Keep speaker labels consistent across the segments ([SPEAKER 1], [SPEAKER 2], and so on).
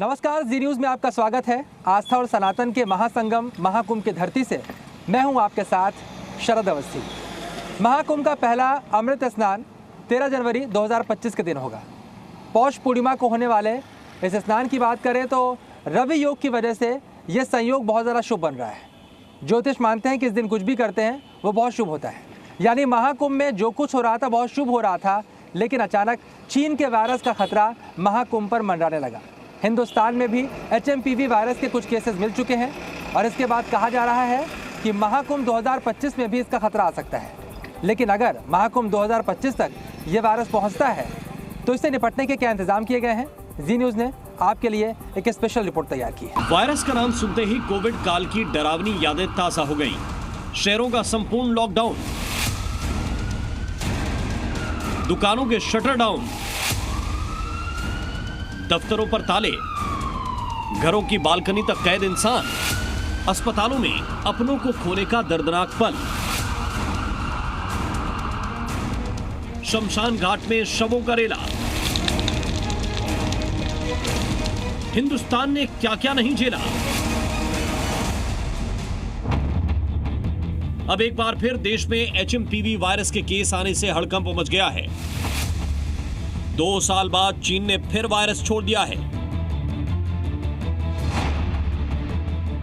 [SPEAKER 1] नमस्कार, जी न्यूज़ में आपका स्वागत है। आस्था और सनातन के महासंगम महाकुंभ की धरती से मैं हूं आपके साथ शरद अवस्थी। महाकुंभ का पहला अमृत स्नान 13 जनवरी 2025 के दिन होगा। पौष पूर्णिमा को होने वाले इस स्नान की बात करें तो रवि योग की वजह से यह संयोग बहुत ज़्यादा शुभ बन रहा है। ज्योतिष मानते हैं कि इस दिन कुछ भी करते हैं वो बहुत शुभ होता है। यानी महाकुंभ में जो कुछ हो रहा था बहुत शुभ हो रहा था, लेकिन अचानक चीन के वायरस का खतरा महाकुंभ पर मंडराने लगा। हिंदुस्तान में भी HMPV वायरस के कुछ केसेस मिल चुके हैं और इसके बाद कहा जा रहा है कि महाकुंभ 2025 में भी इसका खतरा आ सकता है। लेकिन अगर महाकुंभ 2025 तक ये वायरस पहुंचता है तो इससे निपटने के क्या इंतजाम किए गए हैं, जी न्यूज़ ने आपके लिए एक स्पेशल रिपोर्ट तैयार की है।
[SPEAKER 2] वायरस का नाम सुनते ही कोविड काल की डरावनी यादें ताज़ा हो गई। शहरों का संपूर्ण लॉकडाउन, दुकानों के शटर डाउन, दफ्तरों पर ताले, घरों की बालकनी तक कैद इंसान, अस्पतालों में अपनों को खोने का दर्दनाक पल, शमशान घाट में शवों का रेला। हिंदुस्तान ने क्या क्या नहीं झेला। अब एक बार फिर देश में HMPV वायरस के केस आने से हड़कंप मच गया है। 2 साल बाद चीन ने फिर वायरस छोड़ दिया है।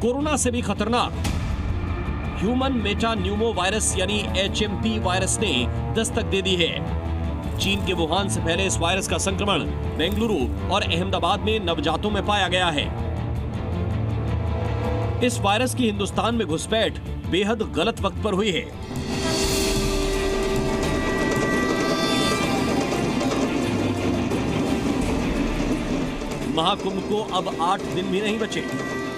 [SPEAKER 2] कोरोना से भी खतरनाक ह्यूमन मेटा न्यूमो वायरस यानी HMP वायरस ने दस्तक दे दी है। चीन के वुहान से पहले इस वायरस का संक्रमण बेंगलुरु और अहमदाबाद में नवजातों में पाया गया है। इस वायरस की हिंदुस्तान में घुसपैठ बेहद गलत वक्त पर हुई है। महाकुंभ को अब 8 दिन भी नहीं बचे।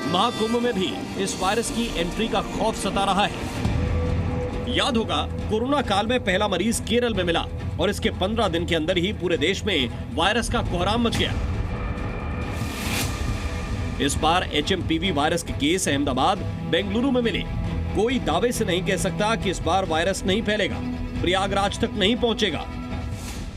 [SPEAKER 2] महाकुंभ में भी इस वायरस की एंट्री का खौफ सता रहा है। याद होगा, कोरोना काल में पहला मरीज केरल में मिला और इसके 15 दिन के अंदर ही पूरे देश में वायरस का कोहराम मच गया। इस बार HMPV वायरस के केस अहमदाबाद, बेंगलुरु में मिले। कोई दावे से नहीं कह सकता कि इस बार वायरस नहीं फैलेगा, प्रयागराज तक नहीं पहुंचेगा।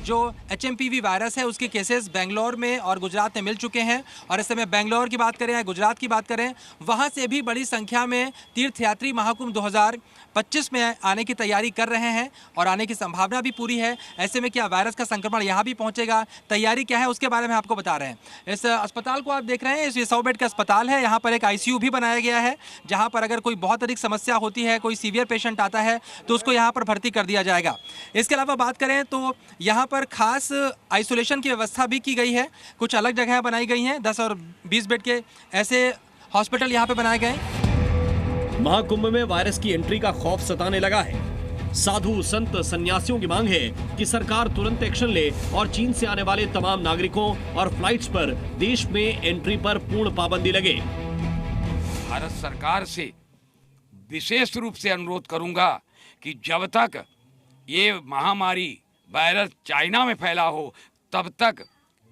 [SPEAKER 1] जो HMPV वायरस है उसके केसेस बेंगलोर में और गुजरात में मिल चुके हैं और इस समय बेंगलोर की बात करें या गुजरात की बात करें, वहां से भी बड़ी संख्या में तीर्थयात्री महाकुंभ 2025 में आने की तैयारी कर रहे हैं और आने की संभावना भी पूरी है। ऐसे में क्या वायरस का संक्रमण यहाँ भी पहुँचेगा, तैयारी क्या है, उसके बारे में आपको बता रहे हैं। इस अस्पताल को आप देख रहे हैं, इस 100 बेड का अस्पताल है। यहाँ पर एक ICU भी बनाया गया है, जहाँ पर अगर कोई बहुत अधिक समस्या होती है, कोई सीवियर पेशेंट आता है तो उसको यहाँ पर भर्ती कर दिया जाएगा। इसके अलावा बात करें तो यहाँ पर खास आइसोलेशन की व्यवस्था भी की गई है। कुछ अलग जगह बनाई गई हैं, 10 और 20 बेड के ऐसे हॉस्पिटल यहाँ पे बनाए गए।
[SPEAKER 2] महाकुंभ में वायरस की एंट्री का खौफ सताने लगा है। साधु संत सन्यासियों की मांग है कि सरकार तुरंत एक्शन ले और चीन से आने वाले तमाम नागरिकों और फ्लाइट्स पर देश में एंट्री पर पूर्ण पाबंदी लगे।
[SPEAKER 3] भारत सरकार से विशेष रूप से अनुरोध करूंगा कि जब तक ये महामारी वायरस चाइना में फैला हो, तब तक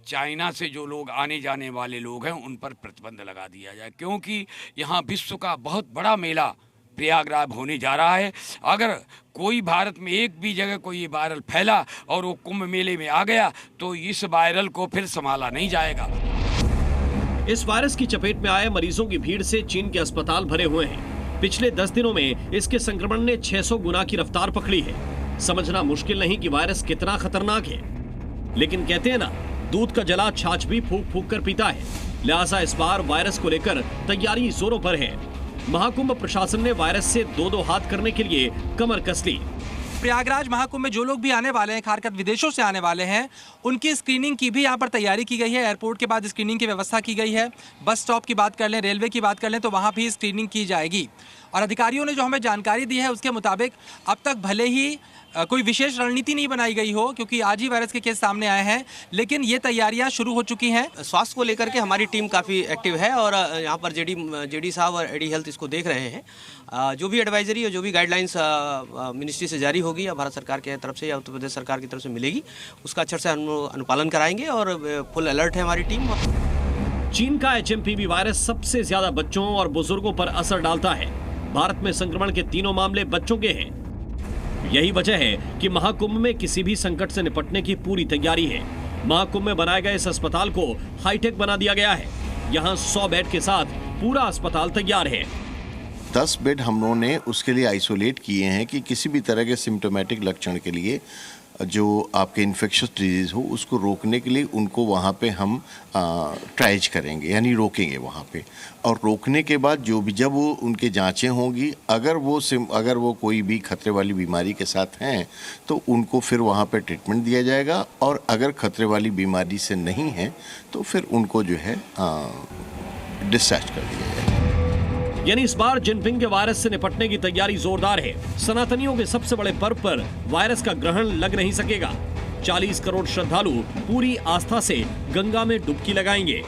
[SPEAKER 3] चाइना से जो लोग आने जाने वाले लोग हैं उन पर प्रतिबंध लगा दिया जाए, क्योंकि यहाँ विश्व का बहुत बड़ा मेला प्रयागराज होने जा रहा है। अगर कोई भारत में एक भी जगह कोई वायरल फैला और वो कुंभ मेले में आ गया तो इस वायरल को फिर संभाला नहीं जाएगा।
[SPEAKER 2] इस वायरस की चपेट में आए मरीजों की भीड़ से चीन के अस्पताल भरे हुए हैं। पिछले 10 दिनों में इसके संक्रमण ने 600 गुना की रफ्तार पकड़ी है। समझना मुश्किल नहीं कि वायरस कितना खतरनाक है, लेकिन कहते हैं ना, दूध का जला छाछ भी फूंक फूंक कर पीता है। लिहाजा इस बार वायरस को लेकर तैयारी जोरों पर है। महाकुंभ प्रशासन ने वायरस से 2-2 हाथ करने के लिए कमर कस ली।
[SPEAKER 1] प्रयागराज महाकुंभ में जो लोग भी आने वाले हैं, खासकर विदेशों से आने वाले हैं, उनकी स्क्रीनिंग की भी यहाँ पर तैयारी की गई है। एयरपोर्ट के बाद स्क्रीनिंग की व्यवस्था की गई है। बस स्टॉप की बात कर लें, रेलवे की बात कर लें तो वहाँ भी स्क्रीनिंग की जाएगी। और अधिकारियों ने जो हमें जानकारी दी है उसके मुताबिक अब तक भले ही कोई विशेष रणनीति नहीं बनाई गई हो, क्योंकि आज ही वायरस के केस सामने आए हैं, लेकिन ये तैयारियां शुरू हो चुकी हैं।
[SPEAKER 4] स्वास्थ्य को लेकर के हमारी टीम काफ़ी एक्टिव है और यहाँ पर जेडी साहब और एडी हेल्थ इसको देख रहे हैं। जो भी एडवाइजरी और जो भी गाइडलाइंस मिनिस्ट्री से जारी होगी या भारत सरकार की तरफ से या उत्तर प्रदेश सरकार की तरफ से मिलेगी, उसका अच्छे से अनुपालन कराएंगे और फुल अलर्ट है हमारी टीम।
[SPEAKER 2] चीन का HMPV वायरस सबसे ज्यादा बच्चों और बुजुर्गों पर असर डालता है। भारत में संक्रमण के 3 मामले बच्चों के हैं। यही वजह है कि महाकुंभ में किसी भी संकट से निपटने की पूरी तैयारी है। महाकुंभ में बनाए गए इस अस्पताल को हाईटेक बना दिया गया है। यहाँ 100 बेड के साथ पूरा अस्पताल तैयार है।
[SPEAKER 5] 10 बेड हम लोगों ने उसके लिए आइसोलेट किए हैं कि किसी भी तरह के सिम्टोमेटिक लक्षण के लिए जो आपके इन्फेक्शस डिजीज़ हो उसको रोकने के लिए उनको वहाँ पे हम ट्राइज करेंगे, यानी रोकेंगे वहाँ पे। और रोकने के बाद जब वो उनके जांचें होंगी, अगर वो कोई भी खतरे वाली बीमारी के साथ हैं तो उनको फिर वहाँ पे ट्रीटमेंट दिया जाएगा, और अगर खतरे वाली बीमारी से नहीं है तो फिर उनको जो है डिस्चार्ज कर दिया जाएगा।
[SPEAKER 2] यानी इस बार जिनपिंग के वायरस से निपटने की तैयारी जोरदार है। सनातनियों के सबसे बड़े पर्व पर वायरस का ग्रहण लग नहीं सकेगा। 40 करोड़ श्रद्धालु पूरी आस्था से गंगा में डुबकी लगाएंगे।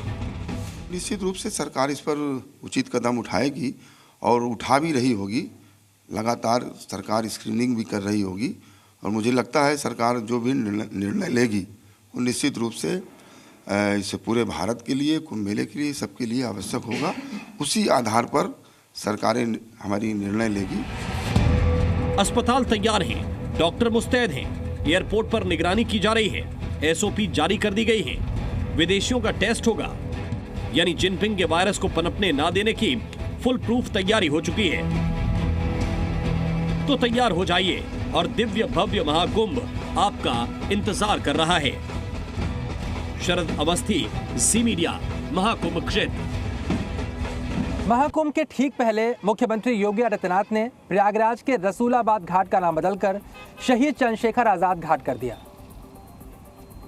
[SPEAKER 6] निश्चित रूप से सरकार इस पर उचित कदम उठाएगी और उठा भी रही होगी। लगातार सरकार स्क्रीनिंग भी कर रही होगी, और मुझे लगता है सरकार जो भी निर्णय लेगी वो निश्चित रूप से इसे पूरे भारत के लिए, कुंभ मेले के लिए, सबके लिए आवश्यक होगा। उसी आधार पर सरकारें हमारी निर्णय लेगी।
[SPEAKER 2] अस्पताल तैयार हैं, डॉक्टर मुस्तैद हैं, एयरपोर्ट पर निगरानी की जा रही है, एसओपी जारी कर दी गई है, विदेशियों का टेस्ट होगा। यानी जिनपिंग के वायरस को पनपने ना देने की फुल प्रूफ तैयारी हो चुकी है। तो तैयार हो जाइए और दिव्य भव्य महाकुंभ आपका इंतजार कर रहा है। शरद अवस्थी, जी मीडिया, महाकुंभ क्षेत्र।
[SPEAKER 1] महाकुंभ के ठीक पहले मुख्यमंत्री योगी आदित्यनाथ ने प्रयागराज के रसूलाबाद घाट का नाम बदलकर शहीद चंद्रशेखर आजाद घाट कर दिया।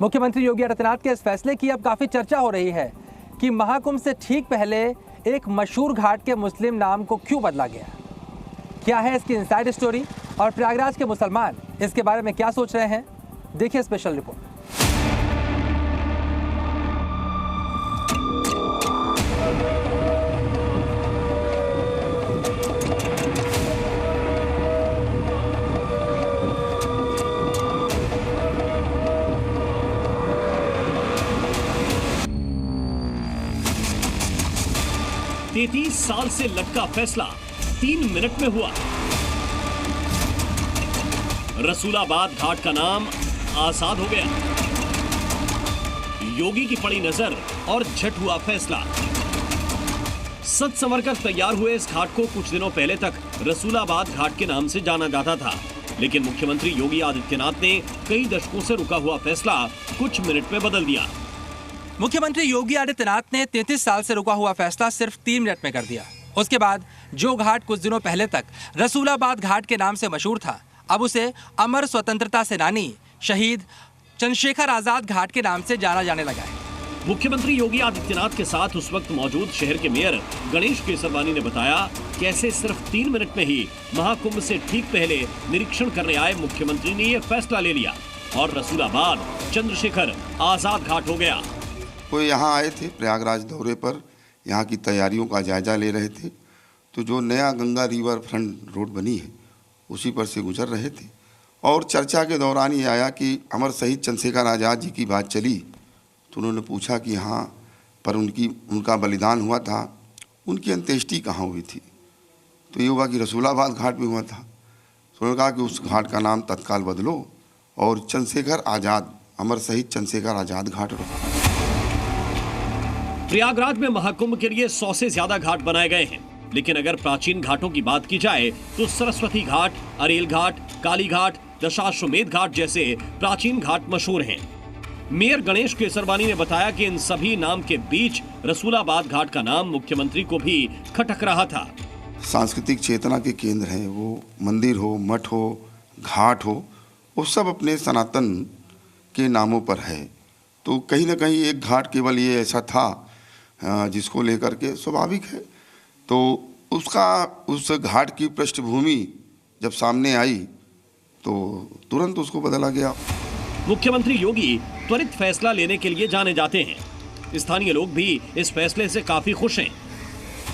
[SPEAKER 1] मुख्यमंत्री योगी आदित्यनाथ के इस फैसले की अब काफी चर्चा हो रही है कि महाकुंभ से ठीक पहले एक मशहूर घाट के मुस्लिम नाम को क्यों बदला गया। क्या है इसकी इनसाइड स्टोरी और प्रयागराज के मुसलमान इसके बारे में क्या सोच रहे हैं, देखिए स्पेशल रिपोर्ट।
[SPEAKER 2] तैतीस साल से लटका फैसला 3 मिनट में हुआ। रसूलाबाद घाट का नाम आजाद हो गया। योगी की पड़ी नजर और झट हुआ फैसला। सच संवरकर तैयार हुए इस घाट को कुछ दिनों पहले तक रसूलाबाद घाट के नाम से जाना जाता था, लेकिन मुख्यमंत्री योगी आदित्यनाथ ने कई दशकों से रुका हुआ फैसला कुछ मिनट में बदल दिया।
[SPEAKER 1] मुख्यमंत्री योगी आदित्यनाथ ने 33 साल से रुका हुआ फैसला सिर्फ 3 मिनट में कर दिया। उसके बाद जो घाट कुछ दिनों पहले तक रसूलाबाद घाट के नाम से मशहूर था, अब उसे अमर स्वतंत्रता सेनानी शहीद चंद्रशेखर आजाद घाट के नाम से जाना जाने लगा है।
[SPEAKER 2] मुख्यमंत्री योगी आदित्यनाथ के साथ उस वक्त मौजूद शहर के मेयर गणेश केसरवानी ने बताया कैसे सिर्फ 3 मिनट में ही महाकुंभ से ठीक पहले निरीक्षण करने आए मुख्यमंत्री ने यह फैसला ले लिया और रसूलाबाद चंद्रशेखर आजाद घाट हो गया।
[SPEAKER 6] वो यहाँ आए थे प्रयागराज दौरे पर, यहाँ की तैयारियों का जायजा ले रहे थे। तो जो नया गंगा रिवर फ्रंट रोड बनी है उसी पर से गुजर रहे थे, और चर्चा के दौरान ये आया कि अमर शहीद चंद्रशेखर आज़ाद जी की बात चली। तो उन्होंने पूछा कि हाँ, पर उनका बलिदान हुआ था, उनकी अंत्येष्टि कहाँ हुई थी। तो ये हुआ कि रसूलाबाद घाट में हुआ था। तो उन्होंने कहा कि उस घाट का नाम तत्काल बदलो और चंद्रशेखर आज़ाद, अमर शहीद चंद्रशेखर आज़ाद घाट रखो।
[SPEAKER 2] प्रयागराज में महाकुंभ के लिए 100 से ज्यादा घाट बनाए गए हैं, लेकिन अगर प्राचीन घाटों की बात की जाए तो सरस्वती घाट, अरेल घाट, काली घाट, दशाश्वमेध घाट जैसे प्राचीन घाट मशहूर हैं। मेयर गणेश केसरवानी ने बताया कि इन सभी नाम के बीच रसूलाबाद घाट का नाम मुख्यमंत्री को भी खटक रहा था।
[SPEAKER 6] सांस्कृतिक चेतना के केंद्र हैं, वो मंदिर हो, मठ हो, घाट हो, वो सब अपने सनातन के नामों पर है। तो कहीं ना कहीं एक घाट केवल ये ऐसा था जिसको लेकर के स्वाभाविक है। तो उस घाट की पृष्ठभूमि जब सामने आई तो तुरंत उसको बदला गया।
[SPEAKER 2] मुख्यमंत्री योगी त्वरित फैसला लेने के लिए जाने जाते हैं। स्थानीय लोग भी इस फैसले से काफी खुश हैं।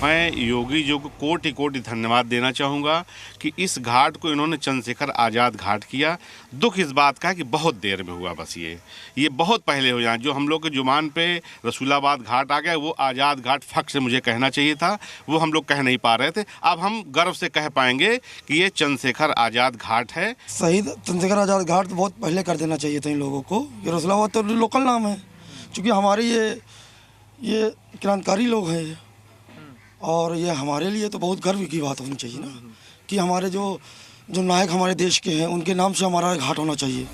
[SPEAKER 7] मैं योगी जी को कोटि कोटि धन्यवाद देना चाहूँगा कि इस घाट को इन्होंने चंद्रशेखर आज़ाद घाट किया। दुख इस बात का है कि बहुत देर में हुआ, बस ये बहुत पहले हो जाए। जो हम लोग के जुबान पे रसूलाबाद घाट आ गया, वो आज़ाद घाट फक से मुझे कहना चाहिए था, वो हम लोग कह नहीं पा रहे थे। अब हम गर्व से कह पाएंगे कि ये चंद्रशेखर आज़ाद घाट है।
[SPEAKER 8] शहीद चंद्रशेखर आज़ाद घाट तो बहुत पहले कर देना चाहिए था इन लोगों को। ये रसूलाबाद तो लोकल नाम है, क्योंकि हमारी ये क्रांतिकारी लोग हैं ये, और ये हमारे लिए तो बहुत गर्व की बात होनी चाहिए ना कि हमारे जो नायक हमारे देश के हैं उनके नाम से हमारा घाट होना चाहिए।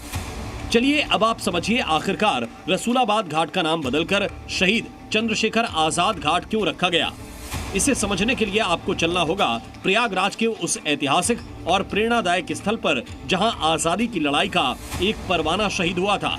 [SPEAKER 2] चलिए अब आप समझिए आखिरकार रसूलाबाद घाट का नाम बदलकर शहीद चंद्रशेखर आजाद घाट क्यों रखा गया। इसे समझने के लिए आपको चलना होगा प्रयागराज के उस ऐतिहासिक और प्रेरणादायक स्थल पर जहां आजादी की लड़ाई का एक परवाना शहीद हुआ था।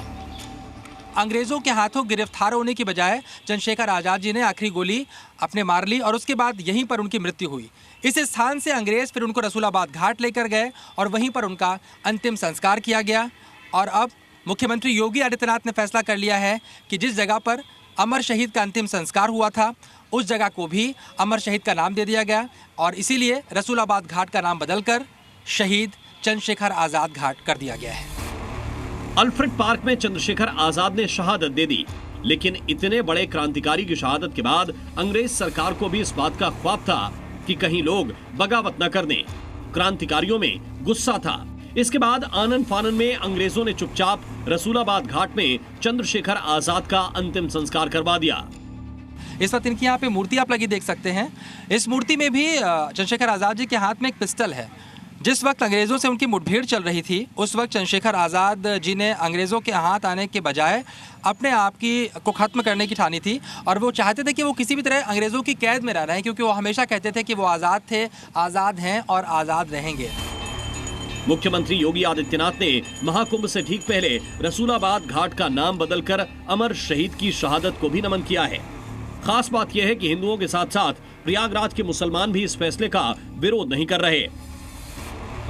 [SPEAKER 1] अंग्रेजों के हाथों गिरफ्तार होने की बजाय चंद्रशेखर आजाद जी ने आखिरी गोली अपने मार ली और उसके बाद यहीं पर उनकी मृत्यु हुई। इस स्थान से अंग्रेज फिर उनको रसूलाबाद घाट लेकर गए और वहीं पर उनका अंतिम संस्कार किया गया। और अब मुख्यमंत्री योगी आदित्यनाथ ने फैसला कर लिया है कि जिस जगह पर अमर शहीद का अंतिम संस्कार हुआ था उस जगह को भी अमर शहीद का नाम दे दिया गया और इसीलिए रसूलाबाद घाट का नाम बदलकर शहीद चंद्रशेखर आजाद घाट कर दिया गया है।
[SPEAKER 2] अल्फ्रेड पार्क में चंद्रशेखर आजाद ने शहादत दे दी, लेकिन इतने बड़े क्रांतिकारी की शहादत के बाद अंग्रेज सरकार को भी इस बात का ख्वाब था कि कहीं लोग बगावत न कर दें। क्रांतिकारियों में गुस्सा था। इसके बाद आनन फानन में अंग्रेजों ने चुपचाप रसूलाबाद घाट में चंद्रशेखर आजाद का अंतिम संस्कार करवा दिया।
[SPEAKER 1] इस वक्त इनकी यहाँ पे मूर्ति आप लगी देख सकते हैं। इस मूर्ति में भी चंद्रशेखर आजाद जी के हाथ में एक पिस्टल है। जिस वक्त अंग्रेज़ों से उनकी मुठभेड़ चल रही थी उस वक्त चंद्रशेखर आज़ाद जी ने अंग्रेज़ों के हाथ आने के बजाय अपने आप को ख़त्म करने की ठानी थी और वो चाहते थे कि वो किसी भी तरह अंग्रेज़ों की कैद में रह रहे हैं, क्योंकि वो हमेशा कहते थे कि वो आज़ाद थे, आज़ाद हैं और आज़ाद रहेंगे।
[SPEAKER 2] मुख्यमंत्री योगी आदित्यनाथ ने महाकुंभ से ठीक पहले रसूलाबाद घाट का नाम बदलकर अमर शहीद की शहादत को भी नमन किया है। खास बात यह है कि हिंदुओं के साथ साथ प्रयागराज के मुसलमान भी इस फैसले का विरोध नहीं कर रहे।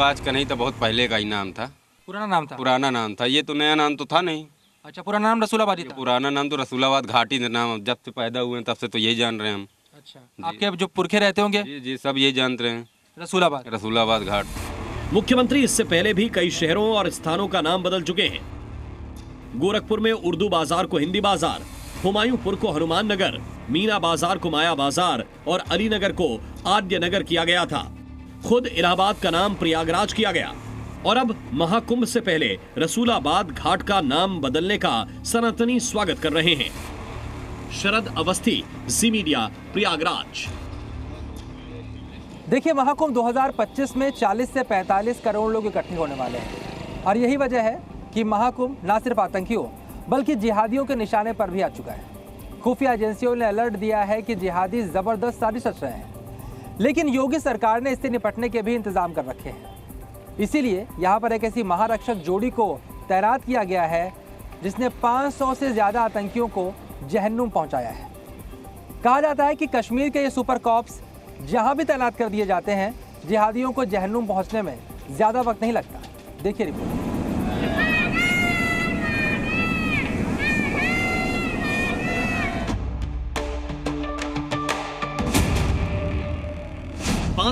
[SPEAKER 9] आज का नहीं तो बहुत पहले का ही नाम था।
[SPEAKER 1] पुराना नाम था?
[SPEAKER 9] पुराना नाम था, ये तो नया नाम तो था नहीं।
[SPEAKER 1] अच्छा, पुराना नाम रसूलाबाद ही था?
[SPEAKER 9] पुराना नाम तो रसूलाबाद घाट ही नाम, जब से पैदा हुए हैं तब से तो यही जान रहे हैं हम।
[SPEAKER 1] अच्छा, आपके जो पुरखे रहते होंगे?
[SPEAKER 9] जी जी, सब ये जानते हैं, रसूलाबाद घाट।
[SPEAKER 2] मुख्यमंत्री इससे पहले भी कई शहरों और स्थानों का नाम बदल चुके हैं। गोरखपुर में उर्दू बाजार को हिंदी बाजार, हुमायूंपुर को हनुमान नगर, मीना बाजार को माया बाजार और अलीनगर को आद्य नगर किया गया था। खुद इलाहाबाद का नाम प्रयागराज किया गया और अब महाकुंभ से पहले रसूलाबाद घाट का नाम बदलने का सनातनी स्वागत कर रहे हैं। शरद अवस्थी, जी मीडिया, प्रयागराज।
[SPEAKER 1] देखिए, महाकुंभ 2025 में 40 से 45 करोड़ लोग इकट्ठे होने वाले हैं और यही वजह है कि महाकुंभ न सिर्फ आतंकियों बल्कि जिहादियों के निशाने पर भी आ चुका है। खुफिया एजेंसियों ने अलर्ट दिया है कि जिहादी जबरदस्त साजिश रच रहे हैं, लेकिन योगी सरकार ने इससे निपटने के भी इंतजाम कर रखे हैं। इसीलिए यहाँ पर एक ऐसी महारक्षक जोड़ी को तैनात किया गया है जिसने 500 से ज़्यादा आतंकियों को जहन्नुम पहुँचाया है। कहा जाता है कि कश्मीर के ये सुपर कॉप्स जहाँ भी तैनात कर दिए जाते हैं, जिहादियों को जहन्नुम पहुँचने में ज़्यादा वक्त नहीं लगता। देखिए रिपोर्ट।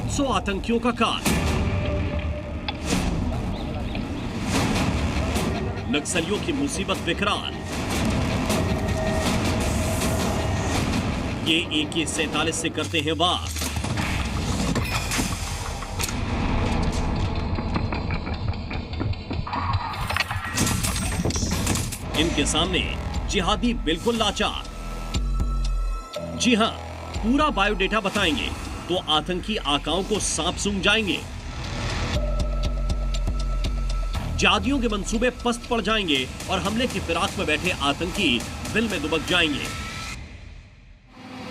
[SPEAKER 2] सौ आतंकियों का काल, नक्सलियों की मुसीबत विकराल। ये AK-47 से करते हैं वार। इनके सामने जिहादी बिल्कुल लाचार। जी हां, पूरा बायोडेटा बताएंगे तो आतंकी आकाओं को सांप सूंघ जाएंगे। जिहादियों के मंसूबे पस्त पड़ जाएंगे और हमले की फिराक में बैठे आतंकी दिल में दुबक जाएंगे।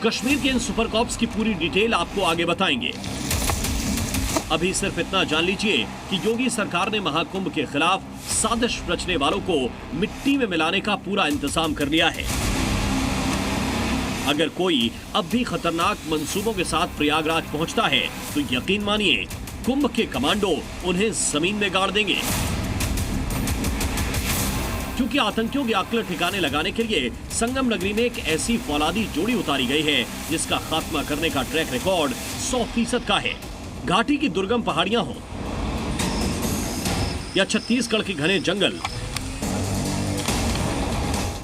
[SPEAKER 2] कश्मीर के इन सुपर कॉप्स की पूरी डिटेल आपको आगे बताएंगे। अभी सिर्फ इतना जान लीजिए कि योगी सरकार ने महाकुंभ के खिलाफ साजिश रचने वालों को मिट्टी में मिलाने का पूरा इंतजाम कर लिया है। अगर कोई अब भी खतरनाक मंसूबों के साथ प्रयागराज पहुंचता है तो यकीन मानिए, कुंभ के कमांडो उन्हें जमीन में गाड़ देंगे, क्योंकि आतंकियों की अक्ल ठिकाने लगाने के लिए संगम नगरी में एक ऐसी फौलादी जोड़ी उतारी गई है जिसका खात्मा करने का ट्रैक रिकॉर्ड 100% का है। घाटी की दुर्गम पहाड़ियां हो या छत्तीसगढ़ के घने जंगल,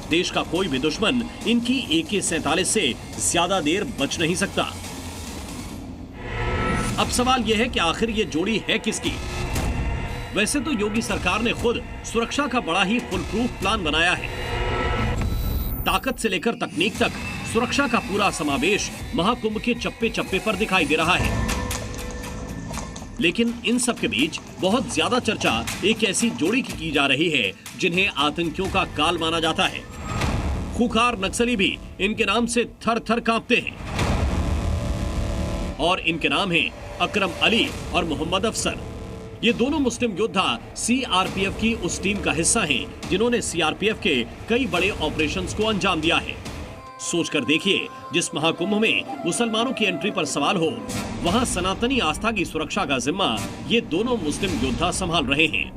[SPEAKER 2] देश का कोई भी दुश्मन इनकी AK-47 से ज्यादा देर बच नहीं सकता। अब सवाल यह है कि आखिर ये जोड़ी है किसकी? वैसे तो योगी सरकार ने खुद सुरक्षा का बड़ा ही फुल प्रूफ प्लान बनाया है। ताकत से लेकर तकनीक तक सुरक्षा का पूरा समावेश महाकुंभ के चप्पे चप्पे पर दिखाई दे रहा है। लेकिन इन सब के बीच बहुत ज्यादा चर्चा एक ऐसी जोड़ी की जा रही है जिन्हें आतंकियों का काल माना जाता है। खूंखार नक्सली भी इनके नाम से थर थर कांपते हैं और इनके नाम हैं अकरम अली और मोहम्मद अफसर। ये दोनों मुस्लिम योद्धा सीआरपीएफ की उस टीम का हिस्सा हैं जिन्होंने सीआरपीएफ के कई बड़े ऑपरेशंस को अंजाम दिया है। सोचकर देखिए, जिस महाकुंभ में मुसलमानों की एंट्री पर सवाल हो, वहां सनातनी आस्था की सुरक्षा का जिम्मा ये दोनों मुस्लिम योद्धा संभाल रहे हैं।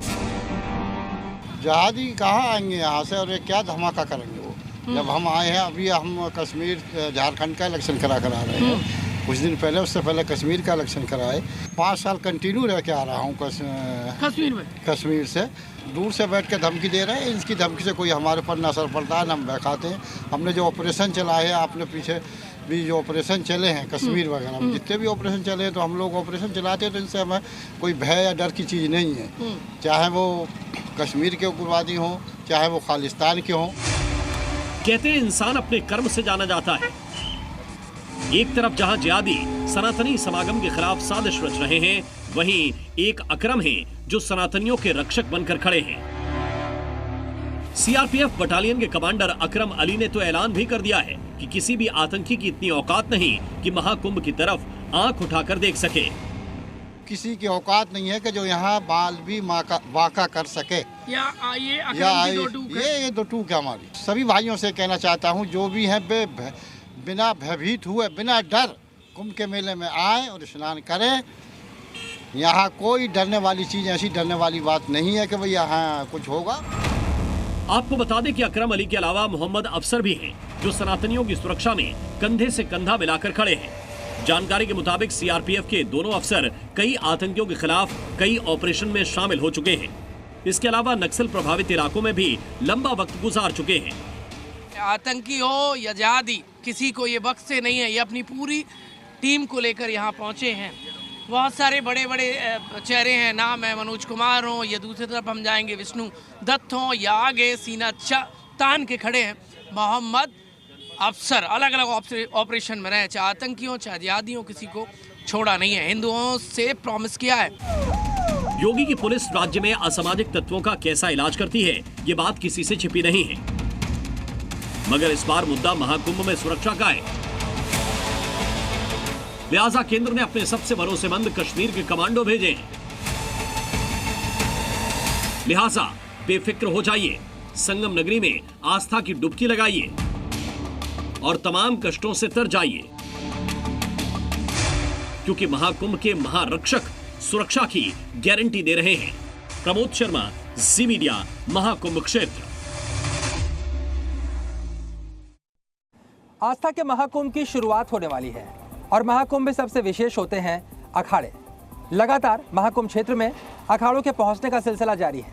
[SPEAKER 10] जहादी कहाँ आएंगे यहाँ से और ये क्या धमाका करेंगे वो? जब हम आए हैं, अभी हम कश्मीर झारखंड का इलेक्शन करा आ रहे हैं, कुछ दिन पहले, उससे पहले कश्मीर का इलेक्शन कराए। 5 साल कंटिन्यू रह के आ रहा हूँ कश्मीर से। दूर से बैठ के धमकी दे रहे हैं, इनकी धमकी से कोई हमारे पर न असर पड़ता है, न हम बहकाते हैं। हमने जो ऑपरेशन चलाए हैं, आपने पीछे भी जो ऑपरेशन चले हैं कश्मीर वगैरह में, जितने भी ऑपरेशन चले हैं, तो हम लोग ऑपरेशन चलाते हैं, तो इनसे हमें कोई भय या डर की चीज़ नहीं है। चाहे वो कश्मीर के उग्रवादी हों, चाहे वो खालिस्तान के हों।
[SPEAKER 2] कहते हैं इंसान अपने कर्म से जाना जाता है। एक तरफ जहां जिहादी सनातनी समागम के खिलाफ साजिश रच रहे हैं, वहीं एक अकरम हैं जो सनातनियों के रक्षक बनकर खड़े हैं। सीआरपीएफ बटालियन के कमांडर अकरम अली ने तो ऐलान भी कर दिया है कि किसी भी आतंकी की इतनी औकात नहीं कि महाकुंभ की तरफ आंख उठाकर देख सके।
[SPEAKER 10] किसी की औकात नहीं है कि जो यहाँ बाल भी वाका कर सके। ये दो टूक है हमारी। सभी भाइयों से कहना चाहता हूँ, जो भी हैं बिना भयभीत हुए, बिना डर कुंभ के मेले में आए और स्नान करें। यहाँ कोई डरने वाली चीज़, ऐसी डरने वाली बात नहीं है कि भाई यहाँ कुछ होगा।
[SPEAKER 2] आपको बता दें कि अकरम अली के अलावा मोहम्मद अफसर भी हैं जो सनातनियों की सुरक्षा में कंधे से कंधा मिलाकर खड़े हैं। जानकारी के मुताबिक सीआरपीएफ के दोनों अफसर कई आतंकियों के खिलाफ कई ऑपरेशन में शामिल हो चुके हैं। इसके अलावा नक्सल प्रभावित इलाकों में भी लंबा वक्त गुजार चुके हैं।
[SPEAKER 11] आतंकी हो या जिहादी, किसी को ये बख्शे नहीं है। ये अपनी पूरी टीम को लेकर यहाँ पहुँचे हैं। बहुत सारे बड़े बड़े चेहरे हैं, नाम है मनोज कुमार हो, या दूसरी तरफ हम जाएंगे विष्णु दत्त हो, या आगे सीना तान के खड़े हैं मोहम्मद अफसर। अलग अलग ऑपरेशन में रहे, चाहे आतंकी हो चाहे जिहादी हो, किसी को छोड़ा नहीं है। हिंदुओं से प्रॉमिस किया है।
[SPEAKER 2] योगी की पुलिस राज्य में असामाजिक तत्वों का कैसा इलाज करती है, ये बात किसी से छिपी नहीं है। मगर इस बार मुद्दा महाकुंभ में सुरक्षा का है। लिहाजा केंद्र ने अपने सबसे भरोसेमंद कश्मीर के कमांडो भेजे हैं। लिहाजा बेफिक्र हो जाइए, संगम नगरी में आस्था की डुबकी लगाइए और तमाम कष्टों से तर जाइए, क्योंकि महाकुंभ के महारक्षक सुरक्षा की गारंटी दे रहे हैं। प्रमोद शर्मा, जी मीडिया, महाकुंभ क्षेत्र।
[SPEAKER 1] आस्था के महाकुंभ की शुरुआत होने वाली है और महाकुंभ में सबसे विशेष होते हैं अखाड़े। लगातार महाकुंभ क्षेत्र में अखाड़ों के पहुंचने का सिलसिला जारी है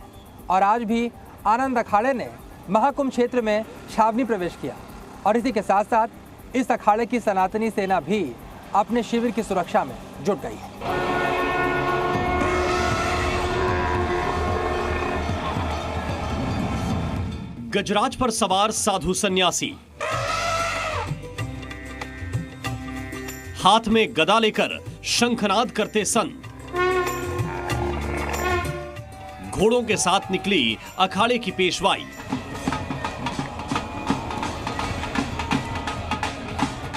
[SPEAKER 1] और आज भी आनंद अखाड़े ने महाकुंभ क्षेत्र में छावनी प्रवेश किया और इसी के साथ साथ इस अखाड़े की सनातनी सेना भी अपने शिविर की सुरक्षा में जुट गई है।
[SPEAKER 2] गजराज पर सवार साधु सन्यासी, हाथ में गदा लेकर शंखनाद करते संत, घोड़ों के साथ निकली अखाड़े की पेशवाई।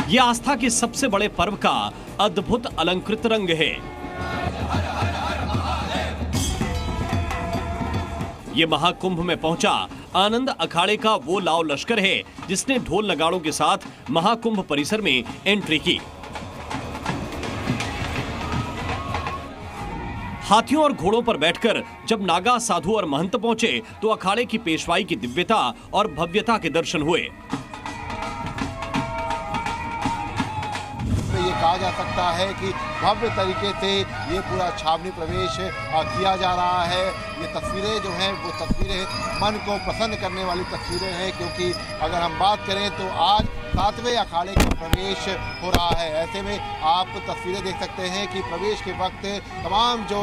[SPEAKER 2] यह आस्था के सबसे बड़े पर्व का अद्भुत अलंकृत रंग है। यह महाकुंभ में पहुंचा आनंद अखाड़े का वो लाव लश्कर है जिसने ढोल नगाड़ों के साथ महाकुंभ परिसर में एंट्री की। हाथियों और घोड़ों पर बैठकर जब नागा, साधु और महंत पहुंचे तो अखाड़े की पेशवाई की दिव्यता और भव्यता के दर्शन हुए।
[SPEAKER 12] ये कहा जा सकता है कि भव्य तरीके से ये पूरा छावनी प्रवेश किया जा रहा है। ये तस्वीरें जो हैं वो तस्वीरें मन को प्रसन्न करने वाली तस्वीरें हैं, क्योंकि अगर हम बात करें तो आज 7वें अखाड़े का प्रवेश हो रहा है। ऐसे में आप तस्वीरें देख सकते हैं कि प्रवेश के वक्त तमाम जो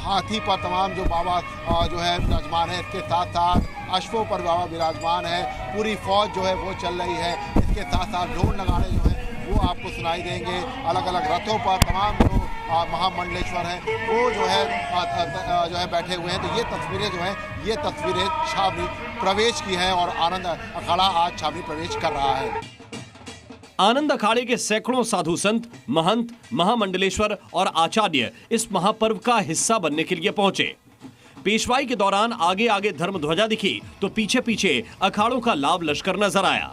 [SPEAKER 12] हाथी पर तमाम जो बाबा जो है विराजमान है, इसके साथ साथ अश्वों पर बाबा विराजमान है, पूरी फौज जो है वो चल रही है। इसके साथ साथ ढोल नगाड़े जो हैं वो आपको सुनाई देंगे। अलग अलग रथों पर तमाम जो महामंडलेश्वर हैं वो जो है बैठे हुए हैं। तो ये तस्वीरें जो हैं ये तस्वीरें छावनी प्रवेश की हैं और आनंद अखाड़ा आज छावनी प्रवेश कर रहा है।
[SPEAKER 2] आनंद अखाड़े के सैकड़ों साधु संत, महंत, महामंडलेश्वर और आचार्य इस महापर्व का हिस्सा बनने के लिए पहुंचे। पेशवाई के दौरान आगे आगे धर्म ध्वजा दिखी तो पीछे पीछे अखाड़ों का लाभ लश्कर नजर आया।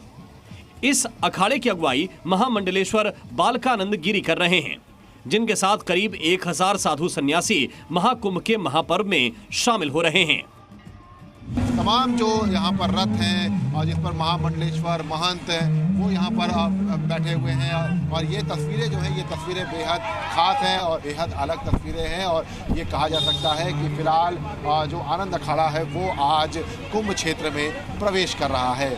[SPEAKER 2] इस अखाड़े की अगुवाई महामंडलेश्वर बालकानंद गिरी कर रहे हैं, जिनके साथ करीब 1000 साधु सन्यासी महाकुंभ के महापर्व में शामिल हो रहे हैं।
[SPEAKER 12] तमाम जो यहाँ पर रथ हैं और जिस पर महामंडलेश्वर महंत हैं वो यहाँ पर बैठे हुए हैं और ये तस्वीरें जो हैं ये तस्वीरें बेहद खास हैं और बेहद अलग तस्वीरें हैं। और ये कहा जा सकता है कि फिलहाल जो आनंद अखाड़ा है वो आज कुंभ क्षेत्र में प्रवेश कर रहा है।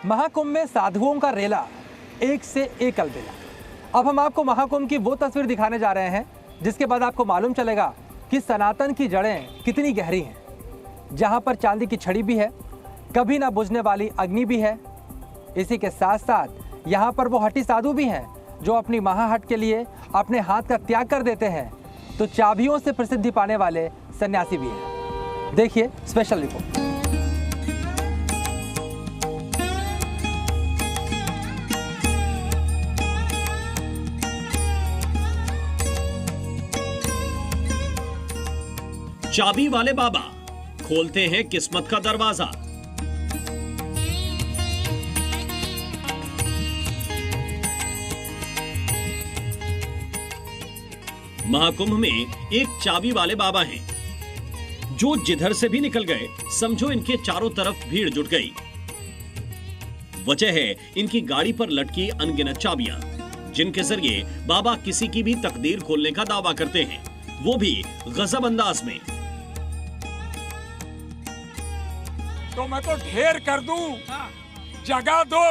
[SPEAKER 1] महाकुंभ में साधुओं का रेला एक से एक अलबेला। अब हम आपको महाकुंभ की वो तस्वीर दिखाने जा रहे हैं जिसके बाद आपको मालूम चलेगा कि सनातन की जड़ें कितनी गहरी हैं। जहां पर चांदी की छड़ी भी है, कभी ना बुझने वाली अग्नि भी है। इसी के साथ साथ यहां पर वो हठी साधु भी हैं जो अपनी महाहट के लिए अपने हाथ का त्याग कर देते हैं। तो चाबियों से प्रसिद्धि पाने वाले सन्यासी भी हैं। देखिए स्पेशल रिपोर्ट।
[SPEAKER 2] चाबी वाले बाबा खोलते हैं किस्मत का दरवाजा। महाकुंभ में एक चाबी वाले बाबा हैं जो जिधर से भी निकल गए समझो इनके चारों तरफ भीड़ जुट गई। वजह है इनकी गाड़ी पर लटकी अनगिनत चाबियां, जिनके जरिए बाबा किसी की भी तकदीर खोलने का दावा करते हैं, वो भी गजब अंदाज में।
[SPEAKER 13] तो मैं तो ढेर कर दूं, जगह दो,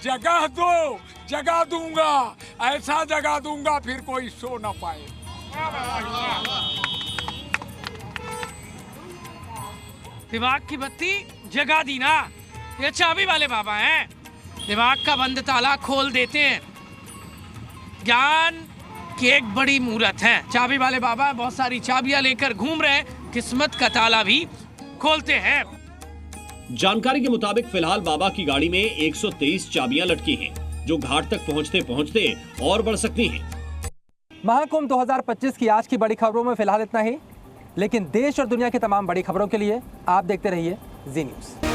[SPEAKER 13] जगह दो, जगह दूंगा, ऐसा जगह दूंगा फिर कोई सो ना पाए।
[SPEAKER 11] दिमाग की बत्ती जगा दी ना, ये चाबी वाले बाबा हैं। दिमाग का बंद ताला खोल देते हैं। ज्ञान की एक बड़ी मूर्त है। चाबी वाले बाबा बहुत सारी चाबियां लेकर घूम रहे हैं, किस्मत का ताला भी खोलते हैं।
[SPEAKER 2] जानकारी के मुताबिक फिलहाल बाबा की गाड़ी में 123 चाबियां लटकी हैं, जो घाट तक पहुंचते पहुंचते और बढ़ सकती हैं।
[SPEAKER 1] महाकुंभ 2025 की आज की बड़ी खबरों में फिलहाल इतना ही, लेकिन देश और दुनिया की तमाम बड़ी खबरों के लिए आप देखते रहिए जी न्यूज़।